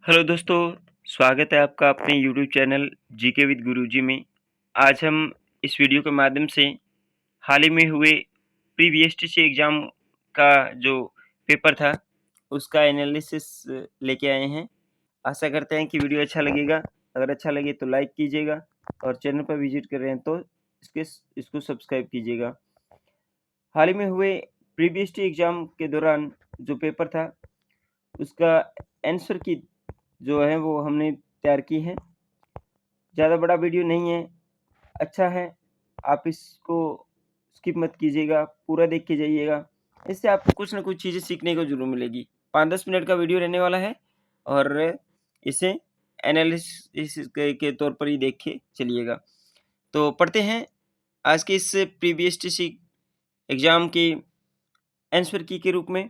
Hello दोस्तों, स्वागत है आपका अपने यूट्यूब चैनल जीके विद गुरुजी में। आज हम इस वीडियो के माध्यम से हाल ही में हुए प्री बीएसटीसी एग्ज़ाम का जो पेपर था, उसका एनालिसिस लेके आए हैं। आशा करते हैं कि वीडियो अच्छा लगेगा। अगर अच्छा लगे तो लाइक कीजिएगा और चैनल पर विज़िट कर रहे हैं तो इसको सब्सक्राइब कीजिएगा। हाल ही में हुए प्री बीएसटी एग्ज़ाम के दौरान जो पेपर था, उसका आंसर की जो है वो हमने तैयार की है। ज़्यादा बड़ा वीडियो नहीं है, अच्छा है। आप इसको स्किप मत कीजिएगा, पूरा देख के जाइएगा। इससे आपको कुछ न कुछ चीज़ें सीखने को ज़रूर मिलेगी। 5-10 मिनट का वीडियो रहने वाला है और इसे एनालिसिस के तौर पर ही देख के चलिएगा। तो पढ़ते हैं आज के इस प्री बीएसटीसी एग्ज़ाम की आंसर की के रूप में।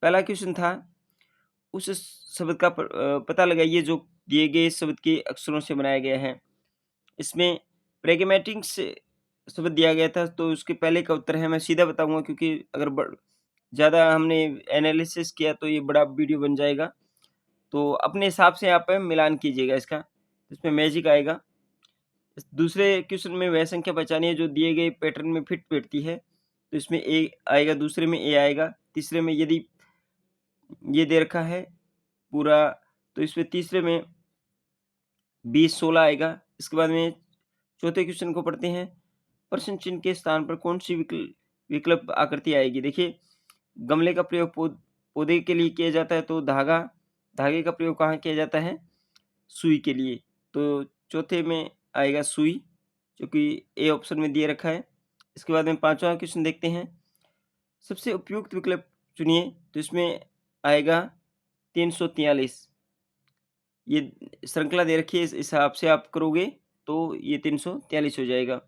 पहला क्वेश्चन था, उस शब्द का पता लगाइए जो दिए गए शब्द के अक्षरों से बनाया गया है। इसमें प्रैग्मैटिक्स शब्द दिया गया था, तो उसके पहले का उत्तर है, मैं सीधा बताऊँगा क्योंकि अगर ज़्यादा हमने एनालिसिस किया तो ये बड़ा वीडियो बन जाएगा। तो अपने हिसाब से आप मिलान कीजिएगा इसका, इसमें मैजिक आएगा। इस दूसरे क्वेश्चन में वह संख्या पहचानिए जो दिए गए पैटर्न में फिट बैठती है, तो इसमें ए आएगा, दूसरे में ए आएगा, तीसरे में यदि ये दे रखा है पूरा, तो इसमें तीसरे में 20-16 आएगा। इसके बाद में चौथे क्वेश्चन को पढ़ते हैं। प्रश्न चिन्ह के स्थान पर कौन-सी विकल्प आकृति आएगी? देखिए, गमले का प्रयोग पौधे के लिए किया जाता है, तो धागे का प्रयोग कहाँ किया जाता है? सुई के लिए। तो चौथे में आएगा सुई, जो कि ए ऑप्शन में दिए रखा है। इसके बाद में 5वां क्वेश्चन देखते हैं। सबसे उपयुक्त विकल्प चुनिए, तो इसमें आएगा 343। ये श्रृंखला दे रखी है, इस हिसाब से आप करोगे तो ये 343 हो जाएगा।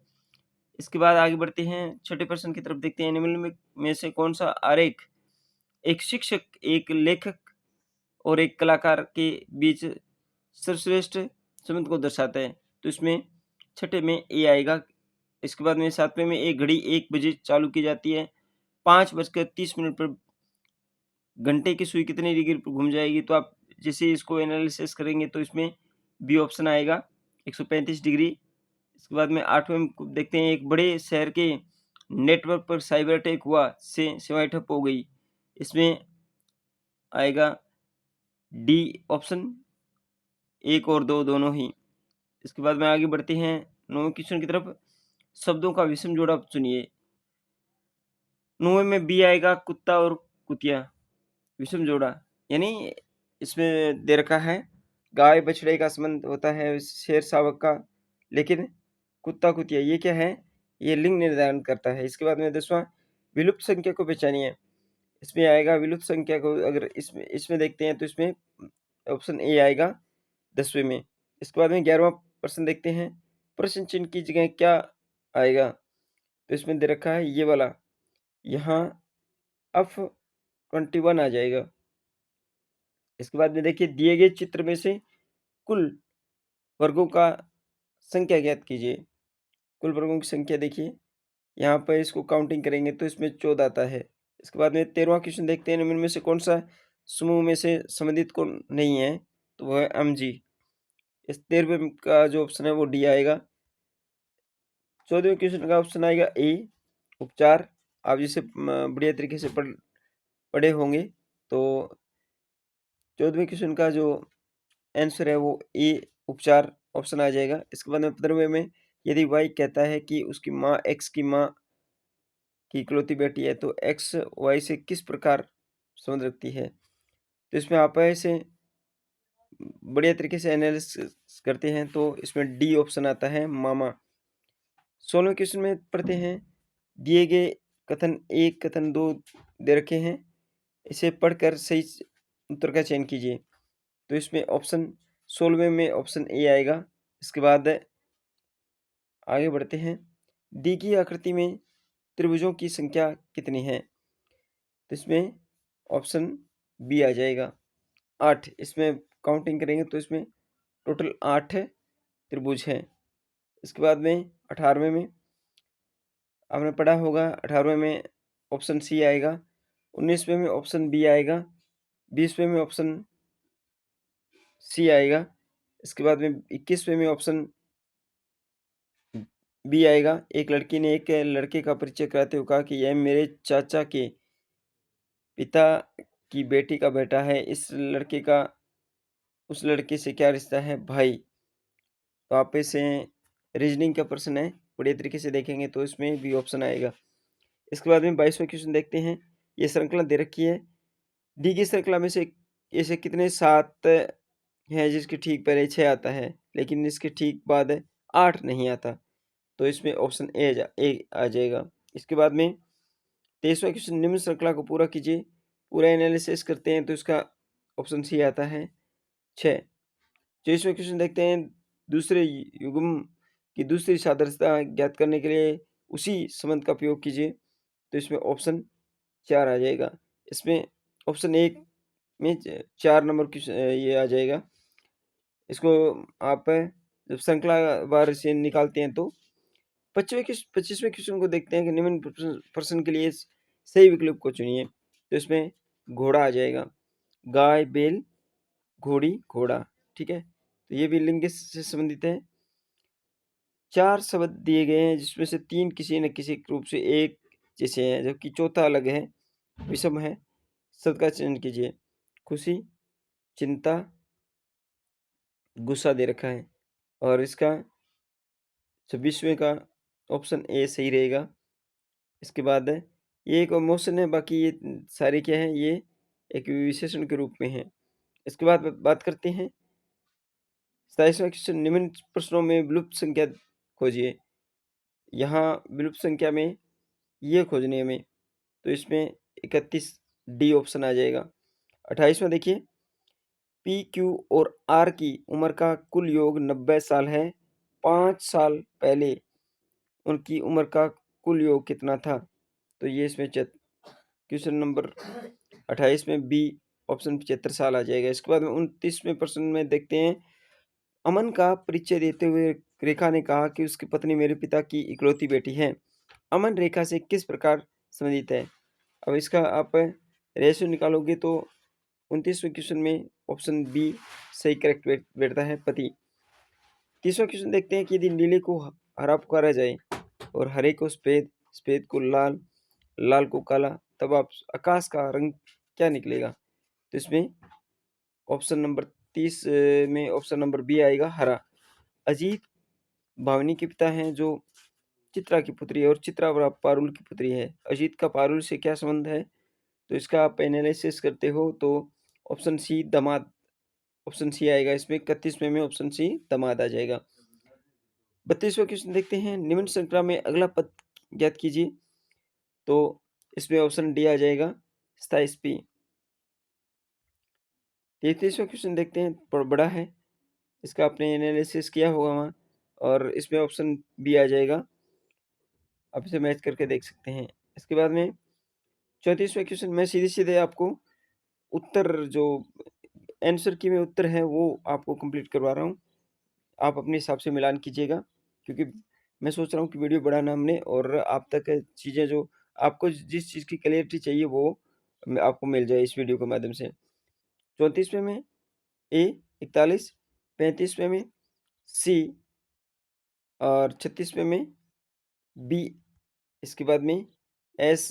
इसके बाद आगे बढ़ते हैं, छठे प्रश्न की तरफ देखते हैं। निम्न में से कौन-सा आरेख एक शिक्षक, एक लेखक और एक कलाकार के बीच सर्वश्रेष्ठ संबंध को दर्शाता है? तो इसमें छठे में ए आएगा। इसके बाद में 7वें में एक घड़ी 1 बजे चालू की जाती है। 5:30 पर घंटे की सुई कितनी डिग्री पर घूम जाएगी? तो आप जैसे इसको एनालिसिस करेंगे तो इसमें बी ऑप्शन आएगा, 135 डिग्री। इसके बाद में 8वें में देखते हैं, एक बड़े शहर के नेटवर्क पर साइबर अटैक हुआ से सेवाएँ ठप हो गई। इसमें आएगा डी ऑप्शन, 1 और 2 दोनों ही। इसके बाद में आगे बढ़ते हैं 9वें क्वेश्चन की तरफ। शब्दों का विषम जोड़ा चुनिए। 9वें में बी आएगा, कुत्ता और कुतिया, विषम जोड़ा। यानी इसमें दे रखा है, गाय बछड़े का संबंध होता है शेर शावक का, लेकिन कुत्ता कुतिया ये क्या है? ये लिंग निर्धारण करता है। इसके बाद में 10वां, विलुप्त संख्या को पहचानिए। इसमें आएगा विलुप्त संख्या को, अगर इसमें इसमें देखते हैं तो इसमें ऑप्शन ए आएगा 10वें में। इसके बाद में 11वां प्रश्न देखते हैं। प्रश्न चिन्ह की जगह क्या आएगा? तो इसमें दे रखा है ये वाला, यहाँ F 21 आ जाएगा। इसके बाद में देखिए, दिए गए चित्र में से कुल वर्गों का संख्या ज्ञात कीजिए। कुल वर्गों की संख्या देखिए, यहाँ पर इसको काउंटिंग करेंगे तो इसमें 14 आता है। इसके बाद में 13वां क्वेश्चन देखते हैं, निम्न में से कौन-सा समूह में से संबंधित कौन नहीं है? तो वो है एमजी। इस 13वें का जो ऑप्शन है वो डी आएगा। 14वें क्वेश्चन का ऑप्शन आएगा ए, उपचार। आप जिसे बढ़िया तरीके से पढ़े होंगे, तो 14वें क्वेश्चन का जो आंसर है वो ए, उपचार ऑप्शन आ जाएगा। इसके बाद में 15वें में, यदि वाई कहता है कि उसकी माँ एक्स की माँ की इकलौती बेटी है, तो एक्स वाई से किस प्रकार संबंध रखती है? तो इसमें आप ऐसे बढ़िया तरीके से एनालिसिस करते हैं तो इसमें डी ऑप्शन आता है, मामा। 16वें क्वेश्चन में पढ़ते हैं। दिए गए कथन 1, कथन 2 दे रखे हैं। इसे पढ़कर सही उत्तर का चयन कीजिए। तो इसमें ऑप्शन 16वें में ऑप्शन ए आएगा। इसके बाद आगे बढ़ते हैं। दी गई आकृति में त्रिभुजों की संख्या कितनी है? तो इसमें ऑप्शन बी आ जाएगा, 8। इसमें काउंटिंग करेंगे तो इसमें टोटल 8 त्रिभुज हैं। इसके बाद में 18वें में आपने पढ़ा होगा, 18वें में ऑप्शन सी आएगा। 19वें में ऑप्शन बी आएगा। 20वें में ऑप्शन सी आएगा। इसके बाद में 21वें में ऑप्शन बी आएगा। एक लड़की ने एक लड़के का परिचय कराते हुए कहा कि यह मेरे चाचा के पिता की बेटी का बेटा है। इस लड़के का उस लड़के से क्या रिश्ता है? भाई। तो आप इसे रीजनिंग का प्रश्न है, बढ़िया तरीके से देखेंगे तो इसमें बी ऑप्शन आएगा। इसके बाद में 22वां क्वेश्चन देखते हैं। ये श्रृंखला दे रखी है। दी गई श्रृंखला में से ऐसे कितने 7 हैं जिसके ठीक पहले 6 आता है, लेकिन इसके ठीक बाद 8 नहीं आता। तो इसमें ऑप्शन ए आ जाएगा। इसके बाद में 23वां क्वेश्चन, निम्न श्रृंखला को पूरा कीजिए। पूरा एनालिसिस करते हैं तो इसका ऑप्शन सी आता है 6। 24वां क्वेश्चन देखते हैं। दूसरे युग्म की दूसरी सादृश्यता ज्ञात करने के लिए उसी संबंध का प्रयोग कीजिए। तो इसमें ऑप्शन 4 आ जाएगा। इसमें ऑप्शन 1 में 4 नंबर ये आ जाएगा। इसको आप जब श्रृंखलावार से निकालते हैं तो 25वें क्वेश्चन को देखते हैं कि निम्न प्रश्न के लिए सही विकल्प को चुनिए। तो इसमें घोड़ा आ जाएगा। गाय, बैल, घोड़ी, घोड़ा। ठीक है, तो ये भी लिंग से संबंधित है। 4 शब्द दिए गए हैं जिसमें से 3 किसी न किसी रूप से एक जैसे हैं, जबकि चौथा अलग है, विषम है। शब्द का चयन कीजिए। खुशी, चिंता, गुस्सा दे रखा है और इसका 26वें का ऑप्शन ए सही रहेगा। इसके बाद ये एक इमोशन है, बाकी ये सारे क्या है, ये एक विशेषण के रूप में है। इसके बाद बात करते हैं 27वां क्वेश्चन, निम्न प्रश्नों में विलुप्त संख्या खोजिए। यहाँ विलुप्त संख्या में ये खोजने में, तो इसमें 31 डी ऑप्शन आ जाएगा। 28वां देखिए, पी, क्यू और आर की उम्र का कुल योग 90 साल है। 5 साल पहले उनकी उम्र का कुल योग कितना था? तो ये इसमें क्वेश्चन नंबर 28 में बी ऑप्शन 75 साल आ जाएगा। इसके बाद में 29वें प्रश्न में देखते हैं। अमन का परिचय देते हुए रेखा ने कहा कि उसकी पत्नी मेरे पिता की इकलौती बेटी है। अमन रेखा से किस प्रकार संबंधित है? अब इसका आप रेशियो निकालोगे तो 29वें क्वेश्चन में ऑप्शन बी सही करेक्ट बैठता है, पति। 30वां क्वेश्चन देखते हैं कि यदि नीले को हरा पुकारा जाए और हरे को सफेद, सफेद को लाल, लाल को काला, तब आप आकाश का रंग क्या निकलेगा? तो इसमें ऑप्शन नंबर 30 में ऑप्शन नंबर बी आएगा, हरा। अजीत भावनी के पिता हैं जो चित्रा की पुत्री है और चित्रा पारुल की पुत्री है। अजीत का पारुल से क्या संबंध है? तो इसका आप एनालिसिस करते हो तो ऑप्शन सी दामाद, ऑप्शन सी आएगा। इसमें 31वें में ऑप्शन सी दामाद आ जाएगा। 32वां क्वेश्चन देखते हैं। निम्न श्रृंखला में अगला पद ज्ञात कीजिए। तो इसमें ऑप्शन डी आ जाएगा, 27 पी। 33वां क्वेश्चन देखते हैं, बड़ा है, इसका आपने एनालिसिस किया होगा वहाँ, और इसमें ऑप्शन बी आ जाएगा। आप इसे मैच करके देख सकते हैं। इसके बाद में 34वां क्वेश्चन मैं सीधे-सीधे आपको उत्तर जो आंसर की में उत्तर है वो आपको कंप्लीट करवा रहा हूँ। आप अपने हिसाब से मिलान कीजिएगा, क्योंकि मैं सोच रहा हूँ कि वीडियो बढ़ाना हमने और आप तक चीज़ें जो आपको जिस चीज़ की क्लैरिटी चाहिए वो आपको मिल जाए इस वीडियो के माध्यम से। 34वें में ए 41, 35वें में सी और 36वें में बी। इसके बाद में एस,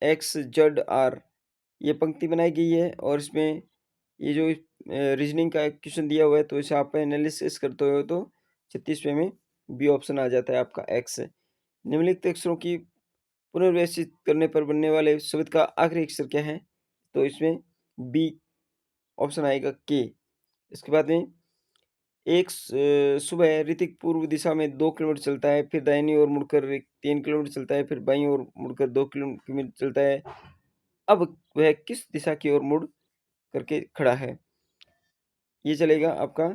एक्स, जेड, आर ये पंक्ति बनाई गई है और इसमें ये जो रीजनिंग का क्वेश्चन दिया हुआ है तो इसे आप एनालिसिस करते हो तो 36वें में बी ऑप्शन आ जाता है आपका एक्स। निम्नलिखित अक्षरों की पुनर्व्यवस्थित करने पर बनने वाले शब्द का आखिरी अक्षर क्या है? तो इसमें बी ऑप्शन आएगा के। इसके बाद में एक सुबह ऋतिक पूर्व दिशा में 2 किलोमीटर चलता है, फिर दाहिनी ओर मुड़कर 3 किलोमीटर चलता है, फिर बाईं ओर मुड़कर 2 किलोमीटर चलता है। अब वह किस दिशा की ओर मुड़ करके खड़ा है? ये चलेगा आपका,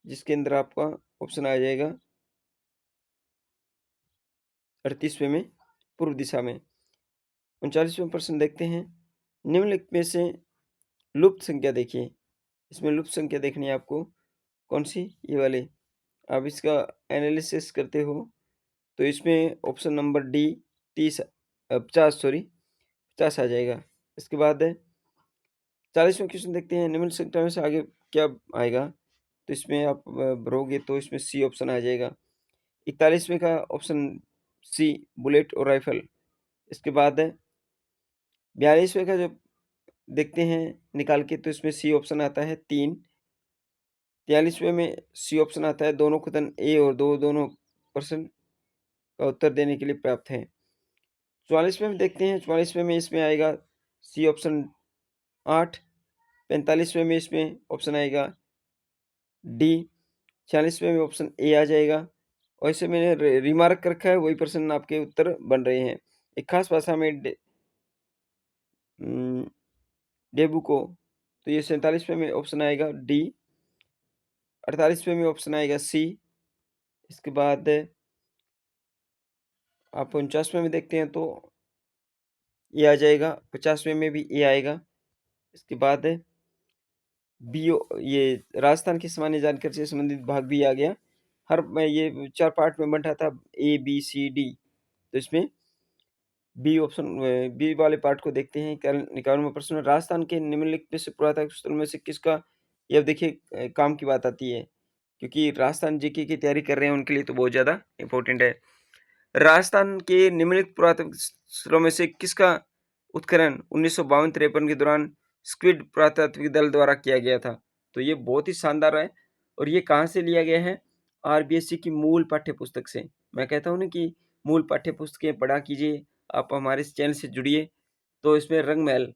जिसके अंदर आपका ऑप्शन आ जाएगा 38वें में पूर्व दिशा में। 39वां प्रश्न देखते हैं। निम्नलिखित में से लुप्त संख्या देखिए। इसमें लुप्त संख्या देखनी है आपको। कौन-सी? ये वाली। आप इसका एनालिसिस करते हो तो इसमें ऑप्शन नंबर डी 50 आ जाएगा। इसके बाद 40वां क्वेश्चन देखते हैं, निम्न संख्या में से आगे क्या आएगा? तो इसमें आप भरोगे तो इसमें सी ऑप्शन आ जाएगा। 41वें का ऑप्शन सी, बुलेट और राइफल। इसके बाद 42वें का जब देखते हैं निकाल के, तो इसमें सी ऑप्शन आता है 3। 43वें में सी ऑप्शन आता है, दोनों कथन ए और दो दोनों प्रश्न का उत्तर देने के लिए पर्याप्त हैं। 44वें में देखते हैं, 44वें में इसमें आएगा सी ऑप्शन 8। 45वें में इसमें ऑप्शन आएगा डी। 46वें में ऑप्शन ए आ जाएगा। और इसे मैंने रिमार्क कर रखा है, वही प्रश्न आपके उत्तर बन रहे हैं। एक खास भाषा में डेबुको, तो ये 47वें में ऑप्शन आएगा डी। 48वें में ऑप्शन आएगा सी। इसके बाद आप 49वें में देखते हैं तो ए आ जाएगा। 50वें में भी ए आएगा। इसके बाद बी, ये राजस्थान की सामान्य जानकारी से संबंधित भाग भी आ गया। हर ये 4 पार्ट में बंटा था, ए बी सी डी। तो इसमें बी ऑप्शन, बी वाले पार्ट को देखते हैं। 51वां प्रश्न, राजस्थान के निम्नलिखित में से पुरातात्विक स्थलों में से किसका, ये अब देखिए काम की बात आती है, क्योंकि राजस्थान जीके की तैयारी कर रहे हैं उनके लिए तो बहुत ज़्यादा इम्पोर्टेंट है। राजस्थान के निम्नलिखित पुरातात्विक स्थलों में से किसका उत्खनन 1952-53 के दौरान स्क्विड पुरातात्विक दल द्वारा किया गया था? तो ये बहुत ही शानदार है। और ये कहाँ से लिया गया है? आरबीएससी की मूल पाठ्य पुस्तक से। मैं कहता हूँ ना कि मूल पाठ्य पुस्तकें पढ़ा कीजिए, आप हमारे इस चैनल से जुड़िए। तो इसमें रंग महल,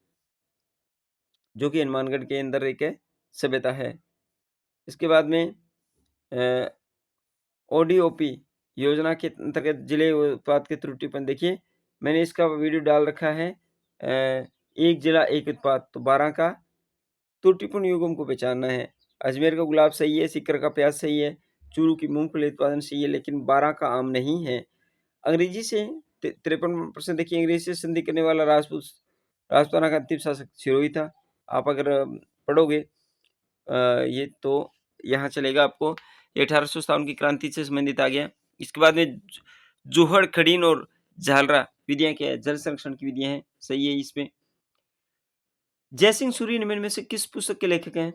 जो कि हनुमानगढ़ के अंदर एक सभ्यता है। इसके बाद में ओडीओपी योजना के अंतर्गत जिले उत्पाद के त्रुटिपन देखिए, मैंने इसका वीडियो डाल रखा है। एक जिला एक उत्पाद, तो 12 का त्रुटिपूर्ण युग्म को पहचानना है। अजमेर का गुलाब सही है, सीकर का प्याज सही है, चूरू की मूंगफली उत्पादन सही है, लेकिन 12 का आम नहीं है। अंग्रेजी से 53% देखिए, अंग्रेजी से संधि करने वाला राजपूताना का अंतिम शासक सिरोही था। आप अगर पढ़ोगे ये तो यहाँ चलेगा आपको। 1857 की क्रांति से संबंधित आ गया। इसके बाद में जोहड़, खड़ीन और झालरा विधियां क्या है? जल संरक्षण की विधियां हैं, सही है इसमें। जयसिंह सूरी निम्न में से किस पुस्तक के लेखक हैं?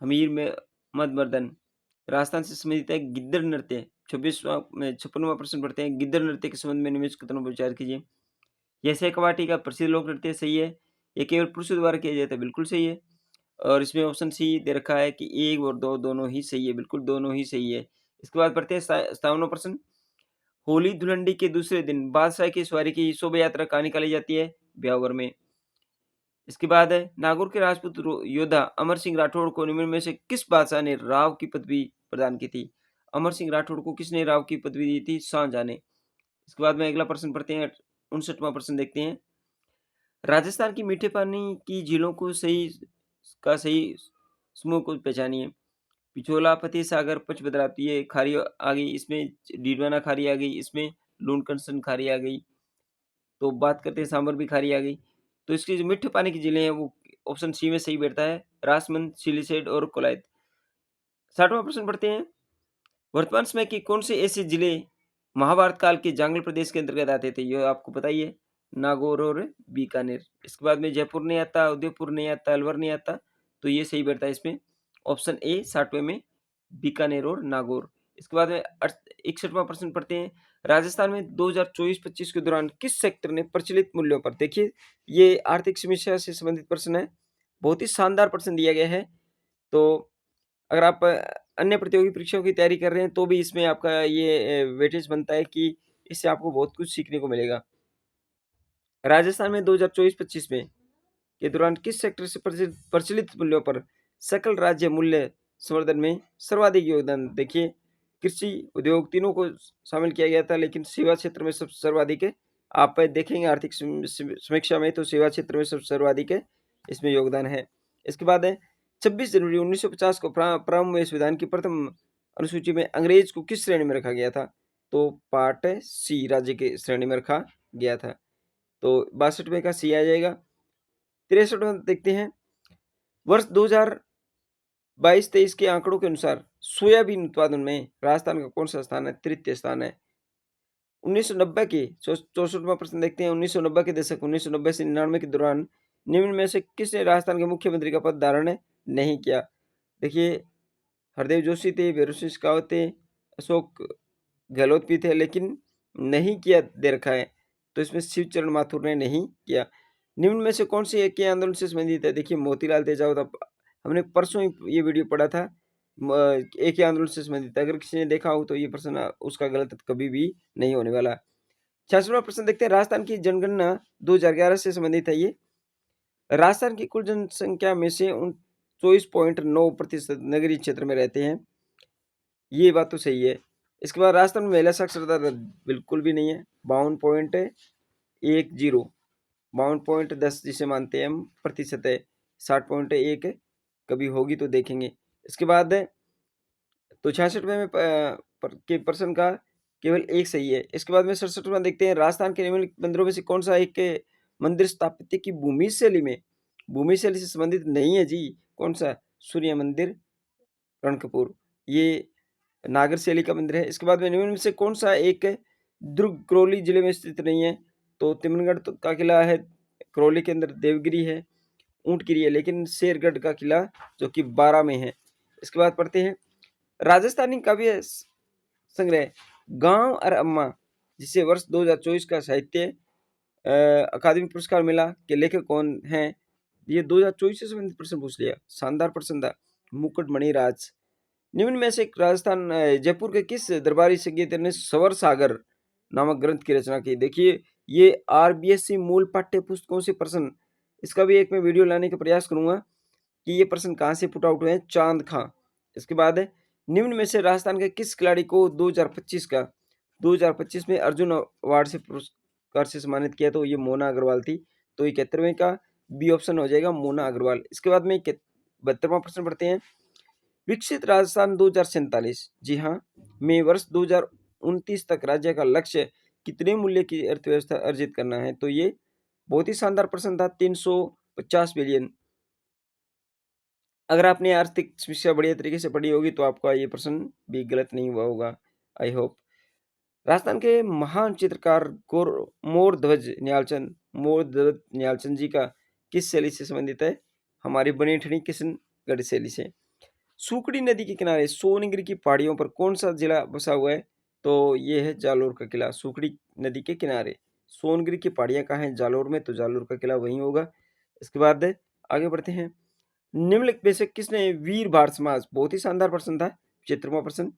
हमीर में मदमर्दन। राजस्थान से संबंधित है गिद्दड़ नृत्य। 56वां प्रश्न पढ़ते हैं, गिद्दड़ नृत्य के संबंध में निम्नलिखित कथनों पर विचार कीजिए। यह सहकवाटी का प्रसिद्ध लोक नृत्य, सही है। ये केवल पुरुषों द्वारा किया जाता है, बिल्कुल सही है। और इसमें ऑप्शन सी दे रखा है कि 1 और 2 दोनों ही सही है, बिल्कुल दोनों ही सही है। इसके बाद पढ़ते हैं 57वां प्रश्न, होली धुलंडी के दूसरे दिन बादशाह की सवारी की शोभा यात्रा कहाँ निकाली जाती है? ब्यावर में। इसके बाद है नागौर के राजपूत योद्धा अमर सिंह राठौड़ को निम्न में से किस बादशाह ने राव की पदवी प्रदान की थी? अमर सिंह राठौड़ को किसने राव की पदवी दी थी? शाहजहां ने। इसके बाद में अगला प्रश्न पढ़ते हैं, 59वां प्रश्न देखते हैं। राजस्थान की मीठे पानी की झीलों को सही समूह को पहचानिए। पिछोला, फतेह सागर, पचभद्रा, तो ये खारी आ गई इसमें, डीडवाना खारी आ गई इसमें, लूणकरसन खारी आ गई। तो बात करते हैं सांबर भी खारी आ गई। तो इसकी जो मीठे पानी की झीलें हैं वो ऑप्शन सी में सही बैठता है, रासमंद, सिलिसेट और कोलायत। 60वां प्रश्न पढ़ते हैं, वर्तमान समय के कौन से ऐसे जिले महाभारत काल के जांगल प्रदेश के अंतर्गत आते थे? ये आपको पता ही है, नागौर और बीकानेर। इसके बाद में जयपुर नहीं आता, उदयपुर नहीं आता, अलवर नहीं आता, तो ये सही बैठता है इसमें, ऑप्शन ए 60वें में, बीकानेर और नागौर। इसके बाद में 61वां प्रश्न पढ़ते हैं, राजस्थान में 2024-25 के दौरान किस सेक्टर ने प्रचलित मूल्यों पर, देखिए ये आर्थिक समीक्षा से संबंधित प्रश्न है, बहुत ही शानदार प्रश्न दिया गया है। तो अगर आप अन्य प्रतियोगी परीक्षाओं की तैयारी कर रहे हैं तो भी इसमें आपका ये वेटेज बनता है कि इससे आपको बहुत कुछ सीखने को मिलेगा। राजस्थान में 2024-25 में के दौरान किस सेक्टर से प्रचलित मूल्यों पर सकल राज्य मूल्य संवर्धन में सर्वाधिक योगदान? देखिए कृषि, उद्योग तीनों को शामिल किया गया था, लेकिन सेवा क्षेत्र में सब सर्वाधिक है। आप देखेंगे आर्थिक समीक्षा में तो सेवा क्षेत्र में सब सर्वाधिक है, इसमें योगदान है। इसके बाद है 26 जनवरी 1950 को प्रारंभ हुए संविधान की प्रथम अनुसूची में अंग्रेज को किस श्रेणी में रखा गया था? तो पार्ट सी राज्य के श्रेणी में रखा गया था। तो 62वें का सी आ जाएगा। 63वां देखते हैं, वर्ष 2022-23 के आंकड़ों के अनुसार सोयाबीन उत्पादन में राजस्थान का कौन सा स्थान है? तृतीय स्थान है। 1990 के 64वां प्रश्न देखते हैं, 1990 के दशक 1990 से 99 के दौरान निम्न में से किसने राजस्थान के मुख्यमंत्री का पद धारण नहीं किया? देखिए, हरदेव जोशी थे, भैरों सिंह शेखावत थे, अशोक गहलोत भी थे, लेकिन नहीं किया दे रखा है। तो इसमें शिवचरण माथुर ने नहीं किया। निम्न में से कौन सी एक ही आंदोलन से संबंधित है? देखिए, मोतीलाल तेजावत, हमने परसों ही ये वीडियो पढ़ा था, एक ही आंदोलन से संबंधित है। अगर किसी ने देखा हो तो ये प्रश्न उसका गलत कभी भी नहीं होने वाला। 66वां प्रश्न देखते हैं, राजस्थान की जनगणना 2011 से संबंधित है ये। राजस्थान की कुल जनसंख्या में से 24.9% नगरीय क्षेत्र में रहते हैं। ये बात तो सही है। इसके बाद राजस्थान में महिला साक्षरता दर बिल्कुल भी नहीं है, 52.10, 52.10 जिसे मानते हैं हम प्रतिशत है, 60.1 कभी होगी तो देखेंगे। इसके बाद तो 66वें में के प्रश्न का केवल एक सही है। इसके बाद में 67वां देखते हैं, राजस्थान के निम्नलिखित मंदिरों में से कौन सा एक के मंदिर स्थापत्य की भूमि शैली से संबंधित नहीं है जी? कौन सा? सूर्य मंदिर रणकपुर, ये नागर शैली का मंदिर है। इसके बाद में निम्न में से कौन सा एक दुर्ग करौली जिले में स्थित नहीं है? तो तिमनगढ़ का किला है, करौली के अंदर देवगिरी है, ऊंटगिरी है, लेकिन शेरगढ़ का किला जो कि बारा में है। इसके बाद पढ़ते हैं, राजस्थानी काव्य संग्रह गांव और अम्मा, जिसे वर्ष 2024 का साहित्य अकादमी पुरस्कार मिला, के लेखक कौन हैं? ये 2024 से संबंधित प्रश्न पूछ लिया, शानदार प्रश्न था। मुकुटमणि राज। निम्न में से राजस्थान जयपुर के किस दरबारी संगीतज्ञ ने स्वर सागर नामक ग्रंथ की रचना की? देखिए, ये आरबीएससी मूल पाठ्य पुस्तकों से प्रश्न, इसका भी एक मैं वीडियो लाने का प्रयास करूंगा कि ये प्रश्न कहाँ से पुट आउट हुए हैं। चांद खां। इसके बाद है, निम्न में से राजस्थान के किस खिलाड़ी को 2025 में अर्जुन अवार्ड से पुरस्कार से सम्मानित किया? तो ये मोना अग्रवाल थी। तो 71वें का बी ऑप्शन हो जाएगा, मोना अग्रवाल। इसके बाद में 72वां प्रश्न पढ़ते हैं, विकसित राजस्थान 2047, जी हाँ, में वर्ष 2029 तक राज्य का लक्ष्य कितने मूल्य की अर्थव्यवस्था अर्जित करना है? तो ये बहुत ही शानदार प्रश्न था, 350 बिलियन। अगर आपने आर्थिक शिक्षा बढ़िया तरीके से पढ़ी होगी तो आपका ये प्रश्न भी गलत नहीं हुआ होगा, आई होप। राजस्थान के महान चित्रकार मोर ध्वज न्यालचंद जी का किस शैली से संबंधित है? हमारी बनी ठनी किशनगढ़ शैली से। सुकड़ी नदी के किनारे सोनगिरी की पहाड़ियों पर कौन सा जिला बसा हुआ है? तो ये है जालोर का किला। सुकड़ी नदी के किनारे सोनगिरी की पहाड़ियां कहाँ हैं? जालोर में, तो जालोर का किला वहीं होगा। इसके बाद आगे बढ़ते हैं, निम्नलिखित में से किसने वीर भारत समाज, बहुत ही शानदार प्रश्न था, 75वां प्रश्न,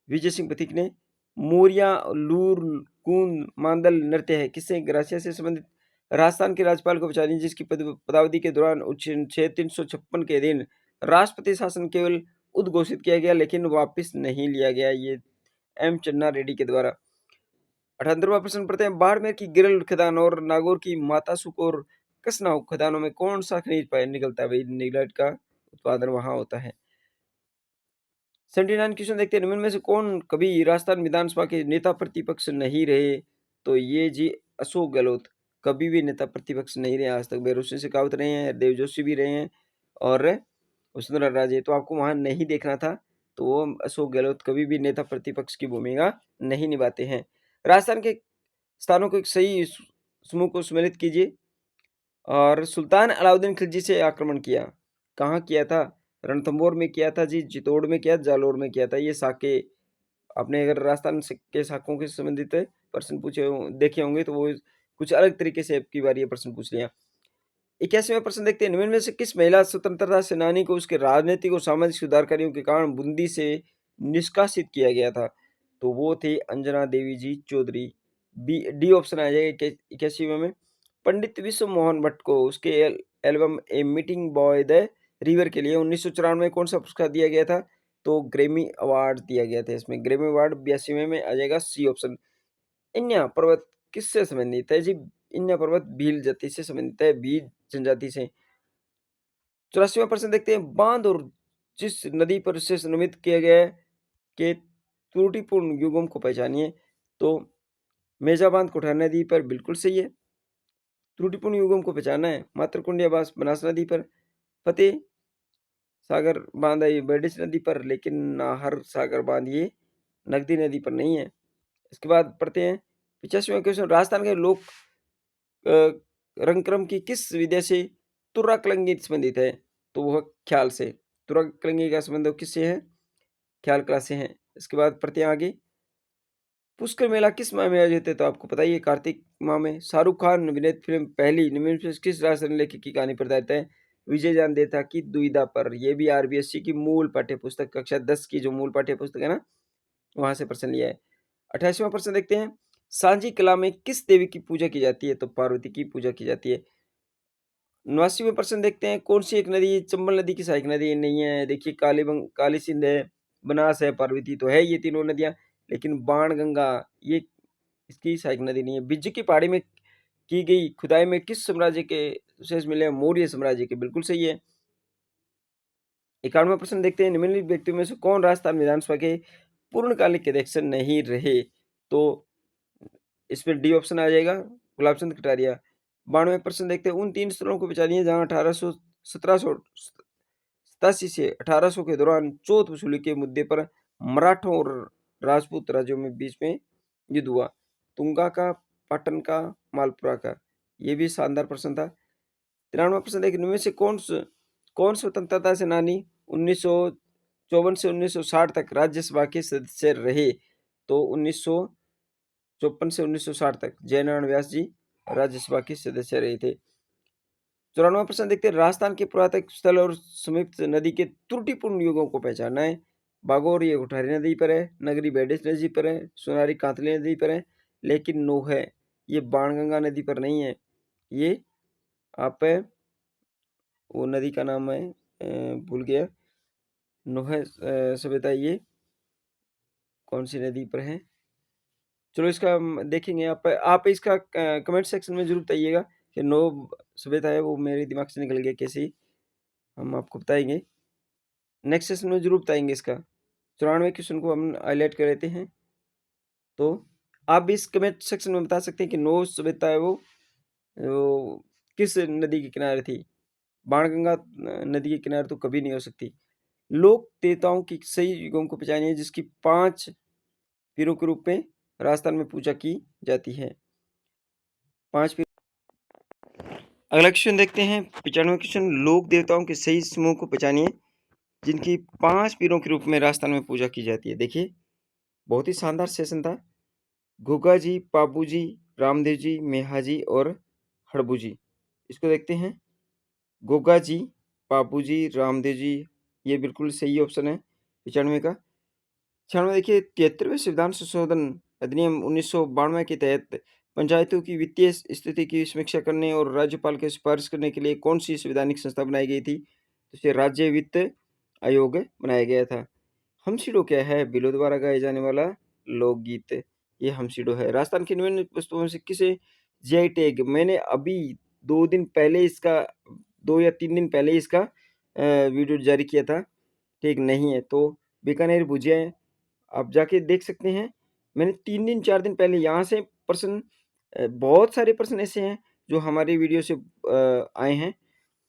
विजय सिंह पथिक ने। मोरिया लूर कून मांदल नृत्य है किससे? ग्रासिया से संबंधित। राजस्थान के राज्यपाल को पहचानिए जिसकी पदावधि के दौरान अनुच्छेद 356 के अधीन राष्ट्रपति शासन केवल उद्घोषित किया गया लेकिन वापस नहीं लिया गया, ये एम चन्ना रेड्डी के द्वारा। 78वां प्रश्न पढ़ते हैं, बाड़मेर की गिरल खदान और नागौर की माता सुकोर कसनाऊ खदानों में कौन सा खनिज पाया निकलता है? भाई निगलाइट का उत्पादन वहां होता है। 79 क्वेश्चन देखते हैं, निम्न में से कौन कभी राजस्थान विधानसभा के नेता प्रतिपक्ष नहीं रहे? तो ये जी अशोक गहलोत कभी भी नेता प्रतिपक्ष नहीं रहे आज तक। भैरों सिंह शेखावत रहे हैं, हरदेव जोशी भी रहे हैं और वसुंधरा राजे, तो आपको वहां नहीं देखना था। तो वो अशोक गहलोत कभी भी नेता प्रतिपक्ष की भूमिका नहीं निभाते हैं। राजस्थान के स्थानों को एक सही समूह को सम्मिलित कीजिए। और सुल्तान अलाउद्दीन खिलजी से आक्रमण किया, कहाँ किया था? रणथंभौर में किया था जी, चित्तौड़ में किया, जालोर में किया था। ये साके आपने अगर राजस्थान के साकों के संबंधित प्रश्न पूछे देखे होंगे तो वो कुछ अलग तरीके से आपकी बार ये प्रश्न पूछ लिया। 81वां प्रश्न देखते हैं, निम्न में से किस महिला स्वतंत्रता सेनानी को उसके राजनीतिक और सामाजिक सुधार कार्यों के कारण बूंदी से निष्कासित किया गया था? तो वो थे अंजना देवी जी चौधरी। बी डी ऑप्शन आ जाएगा 81वें में। पंडित विश्व मोहन भट्ट को उसके album a meeting boy the river के लिए 1994 में कौन सा पुरस्कार दिया गया था? तो ग्रेमी अवार्ड दिया गया था। इसमें ग्रेमी अवार्ड 82वें में आ जाएगा, सी ऑप्शन। इन्या पर्वत किससे संबंधित है जी? इन्या पर्वत भील जाति से संबंधित है, भील जनजाति से। 84वां प्रश्न देखते हैं, बांध और जिस नदी पर इसे निर्मित किया गया है के त्रुटिपूर्ण युगम को पहचानिए। तो मेजा बांध कोठार नदी पर बिल्कुल सही है। त्रुटिपूर्ण युगम को पहचाना है, मातृकुंडिया बास बनास नदी पर, फतेह सागर बांध है ये बर्डिश नदी पर, लेकिन नाहर सागर बांध ये नगदी नदी पर नहीं है। इसके बाद पढ़ते हैं 85वां क्वेश्चन, राजस्थान के लोक रंगक्रम की किस विद्या से तुर्राकलंगी संबंधित है? तो वह ख्याल से। तुर्राकलंगी का संबंध किससे है? ख्याल कला से है। इसके बाद पढ़ते हैं आगे। पुष्कर मेला किस माह में आयोजित है? तो आपको पता ही है, कार्तिक माह में। शाहरुख खान अभिनीत फिल्म पहली निम्न में से किस राष्ट्रीय लेखक की कहानी पर आधारित है? विजय जान देथा की दुविधा पर। ये भी आरबीएससी की मूल पाठ्य पुस्तक कक्षा 10 की जो मूल पाठ्य पुस्तक है ना, वहां से प्रश्न लिया है। 28वां प्रश्न देखते हैं। सांझी कला में किस देवी की पूजा की जाती है? तो पार्वती की पूजा की जाती है। 89वें प्रश्न देखते हैं। कौन सी एक नदी चंबल नदी की सहायक नदी नहीं है? देखिए, काली सिंध है, बनास है, पार्वती तो है ये तीनों नदियां, लेकिन बाणगंगा ये इसकी सहायक नदी नहीं है। बिज्ज की पहाड़ी में की गई खुदाई में किस साम्राज्य के अवशेष मिले हैं? मौर्य साम्राज्य के। बिल्कुल सही है। 91वां प्रश्न देखते हैं। निम्नलिखित व्यक्तियों में से कौन राजस्थान विधानसभा के पूर्णकालिक अध्यक्ष नहीं रहे? तो इसमें डी ऑप्शन आ जाएगा, गुलाब चंद कटारिया। 92वें प्रश्न देखते हैं। उन तीन स्थलों को पहचानिए जहां 1787 से 1800 के दौरान चौथ वसूली के मुद्दे पर मराठों और राजपूत राज्यों में बीच में युद्ध हुआ। तुंगा का, पाटन का, मालपुरा का। ये भी शानदार प्रश्न था। 93वां प्रश्न देखिए। इनमें से कौन स्वतंत्रता सेनानी 1954 से 1960 तक राज्यसभा के सदस्य रहे? तो 1954 से 1960 तक जयनारायण व्यास जी राज्यसभा के सदस्य रहे थे। 94वां प्रश्न देखते हैं। राजस्थान के पुरातत्व स्थल और समीप नदी के त्रुटिपूर्ण युगों को पहचानना है। बागोर ये उठारी नदी पर है, नगरी बैडेस नदी पर है, सोनारी कांतली नदी पर है, लेकिन नोह है ये बाणगंगा नदी पर नहीं है। ये आप वो नदी का नाम है भूल गया। नोह सभ्यता ये कौन सी नदी पर है? चलो इसका हम देखेंगे। आप इसका कमेंट सेक्शन में जरूर बताइएगा कि नोह सभ्यता है, वो मेरे दिमाग से निकल गया कैसे, हम आपको बताएंगे नेक्स्ट सेशन में जरूर बताएंगे इसका। 94वें क्वेश्चन को हम हाईलाइट कर लेते हैं। तो आप भी इस कमेंट सेक्शन में बता सकते हैं कि नोह सभ्यता है वो किस नदी के किनारे थी? बाणगंगा नदी के किनारे तो कभी नहीं हो सकती। लोक देवताओं की सही युगों को पहचानिए जिसकी 5 पीरों के रूप में राजस्थान में पूजा की जाती है। 5 पीर। अगला क्वेश्चन देखते हैं। 95वां क्वेश्चन। लोक देवताओं के सही समूह को पहचानिए जिनकी 5 पीरों के रूप में राजस्थान में पूजा की जाती है। देखिए, बहुत ही शानदार सेशन था। गुगा जी, पाबू जी, रामदेव जी, मेहा जी और हड़बू जी। इसको देखते हैं। गोगा जी, पापू जी, रामदेव जी, ये बिल्कुल सही ऑप्शन है 95 का। 96 देखिए। 73वें संविधान संशोधन अधिनियम 1992 के तहत पंचायतों की वित्तीय स्थिति की समीक्षा करने और राज्यपाल के सिफारिश करने के लिए कौन सी संवैधानिक संस्था बनाई गई थी? तो इसे राज्य वित्त आयोग बनाया गया था। हमसिडो क्या है? बिलो द्वारा गाए जाने वाला लोकगीत। ये हमसिडो है। राजस्थान की निम्न वस्तुओं में से किसे जीआई टैग? मैंने अभी 2 दिन पहले इसका 2 या 3 दिन पहले इसका वीडियो जारी किया था। ठीक नहीं है तो बीकानेर भुजिया है। आप जाके देख सकते हैं। मैंने 3 दिन 4 दिन पहले यहाँ से प्रश्न बहुत सारे प्रश्न ऐसे हैं जो हमारी वीडियो से आए हैं।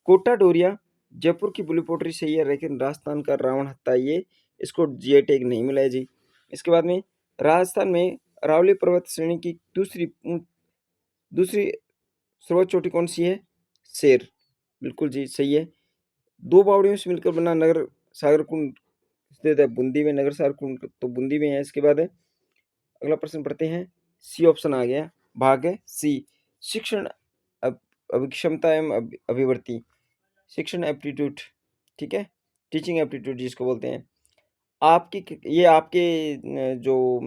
कोटा डोरिया जयपुर की ब्लू पोटरी सही है, लेकिन राजस्थान का रावण हत्था ये इसको जीआई टैग नहीं मिला है जी। इसके बाद में राजस्थान में अरावली पर्वत श्रेणी की दूसरी सर्वोच्च चोटी कौन सी है? शेर। बिल्कुल जी सही है। 2 बावड़ियों से मिलकर बना नगर सागर कुंड स्थित है बूंदी में। नगर सागर कुंड तो बूंदी में है। इसके बाद है अगला प्रश्न पढ़ते हैं। सी ऑप्शन आ गया, भाग है सी। शिक्षण अभिक्षमता एवं अभिवृत्ति। शिक्षण एप्टीट्यूड, ठीक है, टीचिंग एप्टीट्यूड जिसको बोलते हैं। ये आपके जो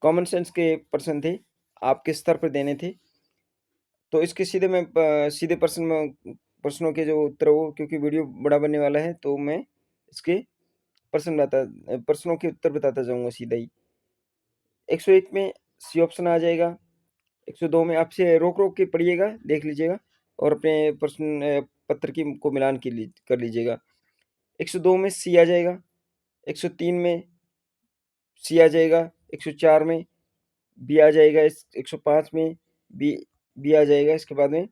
कॉमन सेंस के प्रश्न थे, आपके स्तर पर देने थे। तो इसके सीधे प्रश्नों के जो उत्तर हो, क्योंकि वीडियो बड़ा बनने वाला है तो मैं इसके प्रश्नों के उत्तर बताता जाऊंगा सीधा ही। 101 में सी ऑप्शन आ जाएगा। 102 में आपसे रोक रोक के पढ़िएगा, देख लीजिएगा और अपने प्रश्न पत्र की को मिलान कर लीजिएगा। 102 में सी आ जाएगा। 103 में सी आ जाएगा। 104 में बी आ जाएगा। 105 में बी बी आ जाएगा। इसके बाद में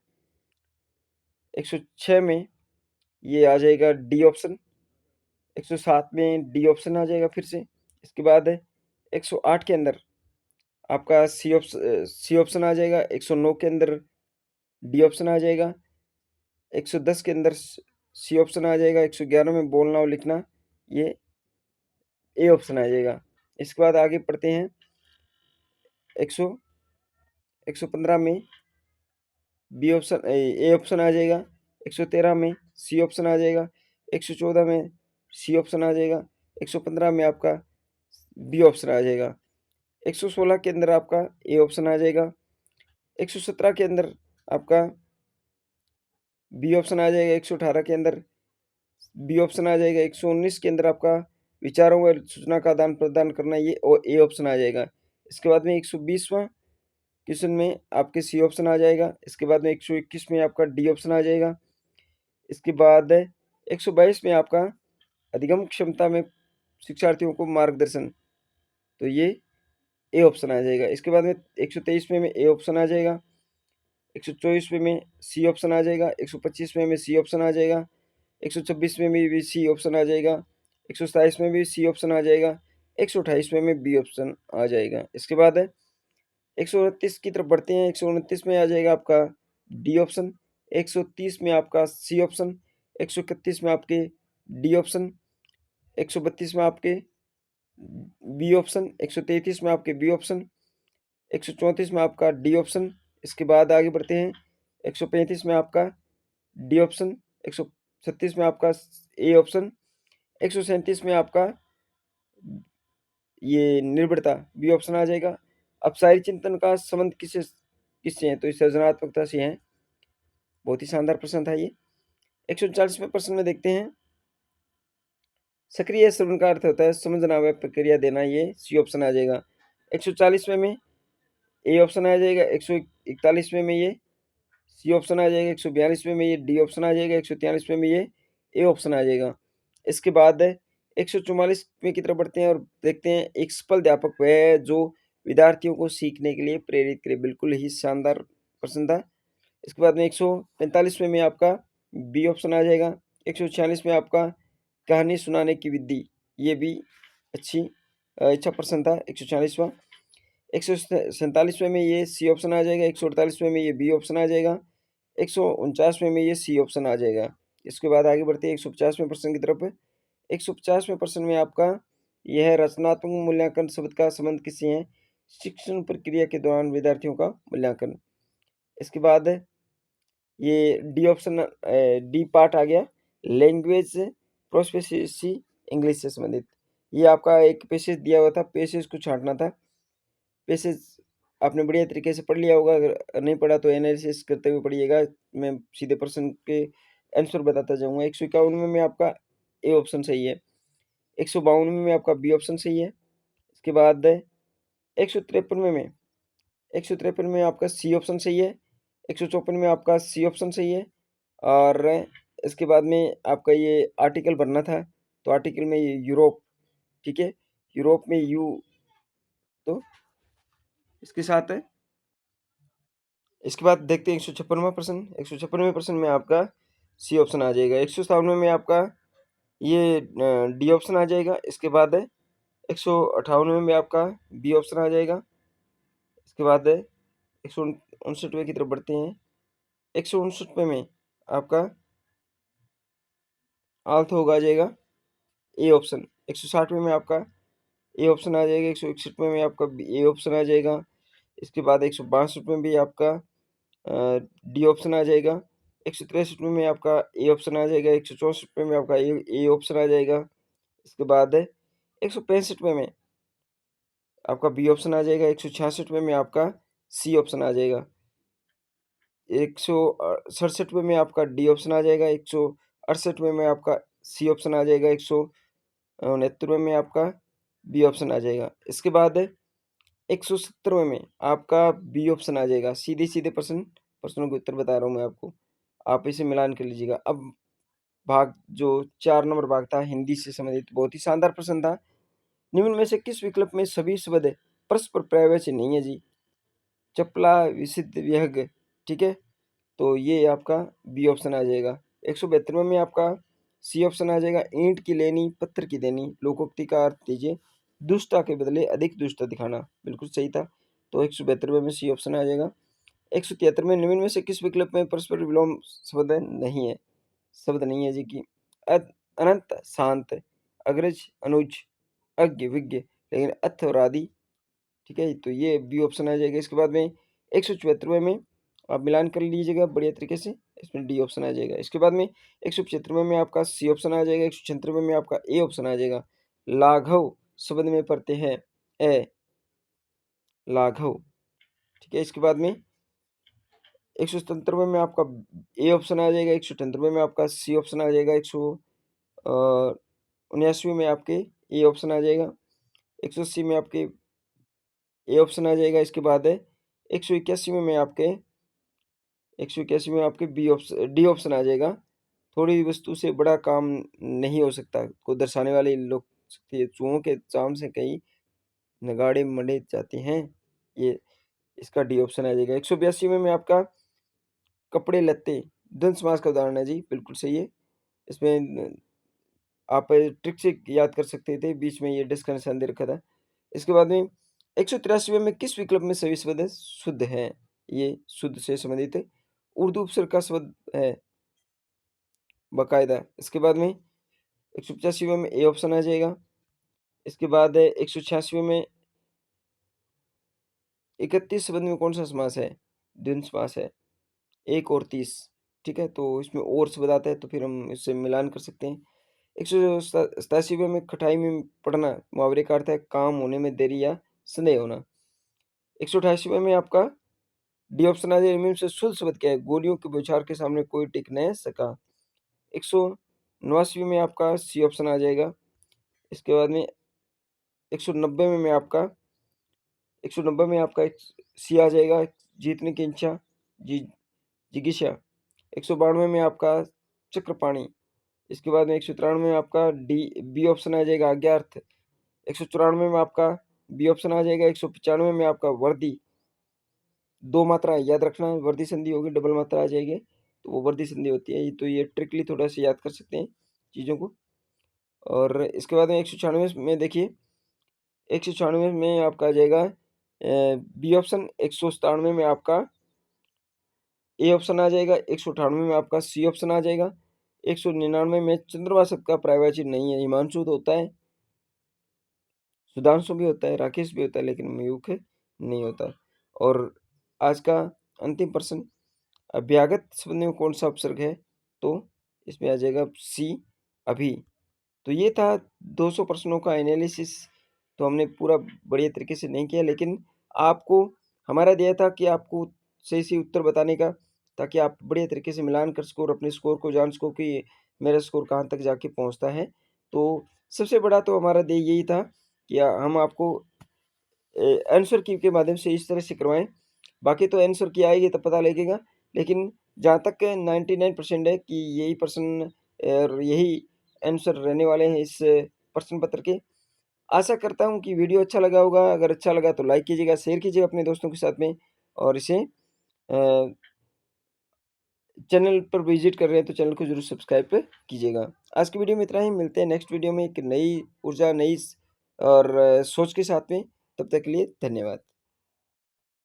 106 में ये आ जाएगा डी ऑप्शन। 107 में डी ऑप्शन आ जाएगा फिर से। इसके बाद 108 के अंदर आपका सी ऑप्शन आ जाएगा। 109 के अंदर डी ऑप्शन आ जाएगा। 110 के अंदर सी ऑप्शन आ जाएगा। 111 में बोलना और लिखना, ये ए ऑप्शन आ जाएगा। इसके बाद आगे पढ़ते हैं। 115 में बी ऑप्शन ए ऑप्शन आ जाएगा। 113 में सी ऑप्शन आ जाएगा। 114 में सी ऑप्शन आ जाएगा। 115 में आपका बी ऑप्शन आ जाएगा। 116 के अंदर आपका ए ऑप्शन आ जाएगा। 117 के अंदर आपका बी ऑप्शन आ जाएगा। 118 के अंदर बी ऑप्शन आ जाएगा। 119 के अंदर आपका विचारों व सूचना का आदान प्रदान करना, ये ए ऑप्शन आ जाएगा। इसके बाद में 120वां क्वेश्चन में आपके सी ऑप्शन आ जाएगा। इसके बाद में 121 में आपका डी ऑप्शन आ जाएगा। इसके बाद 122 में आपका अधिगम क्षमता में शिक्षार्थियों को मार्गदर्शन, तो ये ए ऑप्शन आ जाएगा। इसके बाद में 123वें में ए ऑप्शन आ जाएगा। 124वें में सी ऑप्शन आ जाएगा। 125वें में सी ऑप्शन आ जाएगा। 126वें में भी सी ऑप्शन आ जाएगा। 127वें में भी सी ऑप्शन आ जाएगा। 128वें में बी ऑप्शन आ जाएगा। इसके बाद 129 की तरफ बढ़ते हैं। 129 में आ जाएगा आपका डी ऑप्शन। 130 में आपका सी ऑप्शन। 131 में आपके डी ऑप्शन। 132 में आपके बी ऑप्शन। 133 में आपके बी ऑप्शन। 134 में आपका डी ऑप्शन। इसके बाद आगे बढ़ते हैं। 135 में आपका डी ऑप्शन। 136 में आपका ए ऑप्शन। 137 में आपका ये निर्भरता बी ऑप्शन आ जाएगा। अब शायरी चिंतन का संबंध किससे है, तो इस सृजनात्मकता से है। बहुत ही शानदार प्रश्न था ये। 139वें प्रश्न में देखते हैं। सक्रिय श्रवण का अर्थ होता है समझना व प्रक्रिया देना, ये सी ऑप्शन आ जाएगा। 140वें में ए ऑप्शन आ जाएगा। 141वें में ये सी ऑप्शन आ जाएगा। 142वें में ये डी ऑप्शन आ जाएगा। 143वें में ये ए ऑप्शन आ जाएगा। इसके बाद 144वें की तरफ बढ़ते हैं और देखते हैं। एक सफल अध्यापक वह है जो विद्यार्थियों को सीखने के लिए प्रेरित करे। बिल्कुल ही शानदार प्रश्न था। इसके बाद में 145वें में आपका बी ऑप्शन आ जाएगा। 146 में आपका कहानी सुनाने की विधि, ये भी अच्छा प्रश्न था 146वां। 147वें में ये सी ऑप्शन आ जाएगा। 148वें में ये बी ऑप्शन आ जाएगा। 149वें में ये सी ऑप्शन आ जाएगा। इसके बाद आगे बढ़ते हैं 150वें प्रश्न की तरफ। 150वें प्रश्न में आपका यह है रचनात्मक मूल्यांकन शब्द का संबंध किससे है? शिक्षण प्रक्रिया के दौरान विद्यार्थियों का मूल्यांकन। इसके बाद ये डी ऑप्शन डी पार्ट आ गया, लैंग्वेज प्रोफिशिएंसी इंग्लिश से संबंधित। ये आपका एक पैसेज दिया हुआ था, पैसेज को छांटना था। पैसेज आपने बढ़िया तरीके से पढ़ लिया होगा, अगर नहीं पढ़ा तो एनालिसिस करते हुए पढ़िएगा। मैं सीधे प्रश्न के आंसर बताता जाऊंगा। 151 में आपका ए ऑप्शन सही है। 152 में आपका बी ऑप्शन सही है। इसके बाद 153 में 153 में आपका सी ऑप्शन सही है। 154 में आपका सी ऑप्शन सही है। और इसके बाद में आपका ये आर्टिकल भरना था, तो आर्टिकल में ये यूरोप, ठीक है, यूरोप में यू, तो इसके साथ है। इसके बाद देखते हैं 156वां प्रश्न। 156वें प्रश्न में आपका सी ऑप्शन आ जाएगा। 157 में आपका ये डी ऑप्शन आ जाएगा। इसके बाद 158 में आपका बी ऑप्शन आ जाएगा। इसके बाद 159वें की तरफ बढ़ते हैं। 159वें में आपका आल्थोग आ जाएगा, ए ऑप्शन। 160वें में आपका ए ऑप्शन आ जाएगा। 161वें में आपका ए ऑप्शन आ जाएगा। इसके बाद 162 में भी आपका डी ऑप्शन आ जाएगा। 163 में आपका ए ऑप्शन आ जाएगा। 164 में आपका ए ऑप्शन आ जाएगा। इसके बाद 165वें में आपका बी ऑप्शन आ जाएगा। 166वें में आपका सी ऑप्शन आ जाएगा। 167वें में आपका डी ऑप्शन आ जाएगा। 168वें में आपका सी ऑप्शन आ जाएगा। 169वें में आपका बी ऑप्शन आ जाएगा। इसके बाद 170वें में आपका बी ऑप्शन आ जाएगा। सीधे-सीधे प्रश्नों के उत्तर बता रहा हूँ मैं आपको, आप इसे मिलान कर लीजिएगा। अब भाग जो 4 नंबर भाग था हिंदी से संबंधित, बहुत ही शानदार प्रश्न था। निम्न में से किस विकल्प में सभी शब्द परस्पर पर्यायवाची नहीं है जी? चपला, विसिद्ध, विहग, ठीक है, तो ये आपका बी ऑप्शन आ जाएगा। 172वें में आपका सी ऑप्शन आ जाएगा। ईंट की लेनी, पत्थर की देनी, लोकोक्ति का अर्थ दीजिए, दुष्टता के बदले अधिक दुष्टता दिखाना। बिल्कुल सही था, तो 172वें में सी ऑप्शन आ जाएगा। 173 में निम्न में से किस विकल्प में परस्पर विलोम शब्द नहीं है? शब्द नहीं है जी कि अनंत, शांत, अग्रज, अनुज, अज्ञ, विज्ञ, लेकिन अथ और आदि, ठीक है? तो ये बी ऑप्शन आ जाएगा। इसके बाद में 174वें में आप मिलान कर लीजिएगा बढ़िया तरीके से, इसमें डी ऑप्शन आ जाएगा। इसके बाद में 175वें में आपका सी ऑप्शन आ जाएगा, 196वें में आपका ए ऑप्शन आ जाएगा। लाघव शब्द में पढ़ते हैं ए, लाघव, ठीक है? इसके बाद में 197वें में आपका ए ऑप्शन आ जाएगा, 198वें में आपका सी ऑप्शन आ जाएगा, 179वें में आपके ए ऑप्शन आ जाएगा, 180 में आपके ए ऑप्शन आ जाएगा। इसके बाद है 181वें में आपके 181 में आपके बी ऑप्शन डी ऑप्शन आ जाएगा। थोड़ी वस्तु से बड़ा काम नहीं हो सकता को दर्शाने वाले लोग चूहों के चाम से कई नगाड़े मंडे जाते हैं। ये इसका डी ऑप्शन आ जाएगा। 182वें में आपका कपड़े लत्ते द्वंद्व समास का उदाहरण है जी, बिल्कुल सही है। इसमें आप ट्रिक से याद कर सकते थे, बीच में ये डेस का निशान दे रखा था। इसके बाद में 183वें में किस विकल्प में सभी शब्द शुद्ध हैं? ये शुद्ध से संबंधित है। उर्दू उपसर्ग का शब्द है बाकायदा। इसके बाद में 185वें में ए ऑप्शन आ जाएगा। इसके बाद 186वें में 31 शब्द में कौन-सा समास है? द्वंद्व समास है। 1 और 30, ठीक है? तो इसमें और शब्द आता है तो फिर हम इससे मिलान कर सकते हैं। 187वें में खटाई में पढ़ना, मुहावरे का अर्थ है काम होने में देरी या संदेह होना। 188वें में आपका डी ऑप्शन आ जाएगा। इनमें से शुद्ध शब्द क्या है? गोलियों के बौछार के सामने कोई टिक न सका। 189वें में आपका सी ऑप्शन आ जाएगा। इसके बाद में 190 में आपका 190 में आपका एक सी आ जाएगा, जीतने की इच्छा, जी जिगीषा। 192 में आपका चक्रपाणि। इसके बाद में 193 में आपका डी बी ऑप्शन आ जाएगा, आज्ञार्थ। 194 में आपका बी ऑप्शन आ जाएगा। 195 में आपका वर्दी। 2 मात्रा याद रखना, वर्दी संधि होगी, डबल मात्रा आ जाएगी, तो वो वर्दी संधि होती है। तो ये ट्रिकली थोड़ा-सा याद कर सकते हैं चीज़ों को। और इसके बाद में 196 में देखिए, 196 में आपका आ जाएगा बी ऑप्शन। 197 में आपका ए ऑप्शन आ जाएगा। 198 में आपका सी ऑप्शन आ जाएगा। 199 में चंद्रमा शब्द का पर्यायवाची नहीं है। हिमांशु तो होता है, सुधांशु भी होता है, राकेश भी होता है, लेकिन मयूख नहीं होता। और आज का अंतिम प्रश्न, अभ्यागत शब्द में कौन-सा उपसर्ग है? तो इसमें आ जाएगा सी, अभी। तो ये था 200 प्रश्नों का एनालिसिस। तो हमने पूरा बढ़िया तरीके से नहीं किया, लेकिन आपको हमारा दिया था कि आपको सही-सही उत्तर बताने का, ताकि आप बढ़िया तरीके से मिलान कर सको और अपने स्कोर को जान सको कि मेरा स्कोर कहाँ तक जाके पहुँचता है। तो सबसे बड़ा तो हमारा ध्येय यही था कि हम आपको आंसर की के माध्यम से इस तरह से करवाएँ। बाकी तो आंसर की आएगी तब पता लगेगा, लेकिन जहाँ तक 99% है कि यही प्रश्न और यही आंसर रहने वाले हैं इस प्रश्न पत्र के। आशा करता हूँ कि वीडियो अच्छा लगा होगा। अगर अच्छा लगा तो लाइक कीजिएगा, शेयर कीजिएगा अपने दोस्तों के साथ में, और इसे चैनल पर विज़िट कर रहे हैं तो चैनल को ज़रूर सब्सक्राइब कीजिएगा। आज की वीडियो में इतना ही, मिलते हैं नेक्स्ट वीडियो में एक नई ऊर्जा, नई और सोच के साथ में। तब तक के लिए धन्यवाद।